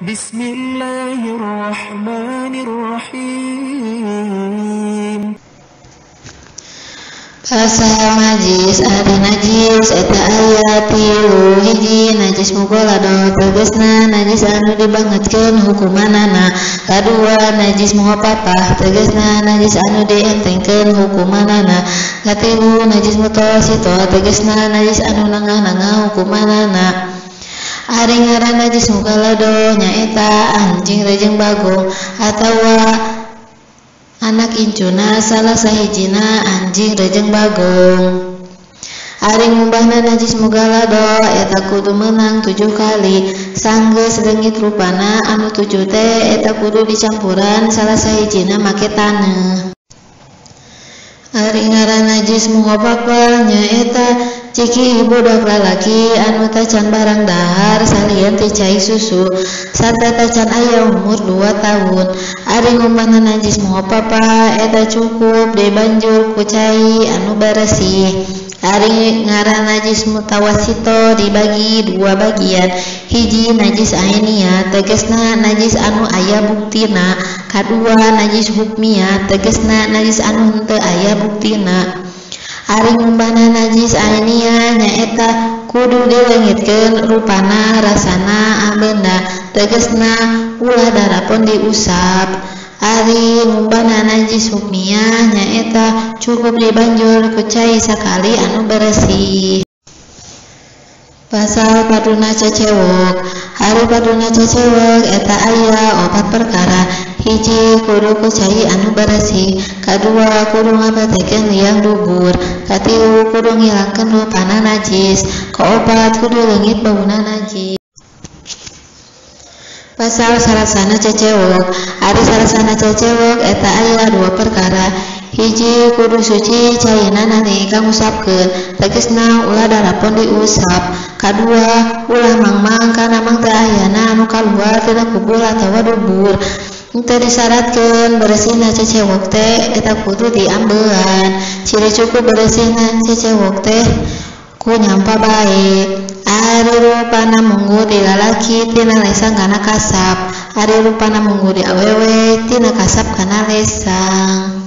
Bismillahirrahmanirrahim. Pasal najis ari najis eta aya tilu. Hiji najis mugolado tegasna najis anu dibangetkeun hukumanana. Kadua najis muhapapah tegasna najis anu dientengkeun hukumanana. Katilu najis mutawasito tegasna najis anu nangah-nangah hukumanana. Ari ngaran najis mugolado nyaeta anjing rejeng bagong atawa anak incuna salah sahijina anjing rejeng bagong. Ari ngumbahna najis mugolado eta kudu menang 7 kali. Sanggeus leungit rupana anu 7 teh eta kudu dicampuran salah sahijina make taneuh. Ari ngaran najis muhapapah nyaeta ciki budak lalaki anu tacan barang dahar salieun teh cai susu sarta tacan aya umur 2 tahun. Ari ngumbahna najis muhapapah eta cukup dibanjur ku cai anu bersih. Ari ngaran najis mutawasito dibagi 2 bagian. Hiji najis ainiyah tegasna najis anu aya buktina. Kadua najis hukmiyah tegasna najis anu henteu aya buktina. Ari ngumbahna najis ainiyah nyaeta kudu dileungitkeun rupana rasana ambeuna tegasna ulah darapun diusap. Ari ngumbahna najis hukmiyah nyaeta cukup dibanjur ku cai sakali anu bersih. Pasal paduna cecewok. Hari paduna cecewok eta aya 4 perkara. Hiji kudu ku cai anu bersih. Kadua kudu ngabatekeun liang dubur. Katilu kudu ngilangkeun rupana najis. Kaopat kudu leungit bauna najis. Pasal sarasana cecewok. Ari sarasana cecewok eta aya 2 perkara. Hiji kudu suci caina nalika ngusapkeun tegasna ulah darapun diusap. Kadua ulah mangmang kana mang teu ayana anu kaluar tina kubul atawa dubur. Teu disyaratkeun bersihna cecewok teh eta kudu diambean. Ciri cukup bersihna cecewok teh ku nyampa bae. Ari rupana munggu di lalaki tina lesang kana kasap. Ari rupana munggu di awewe tina kasap kana lesang.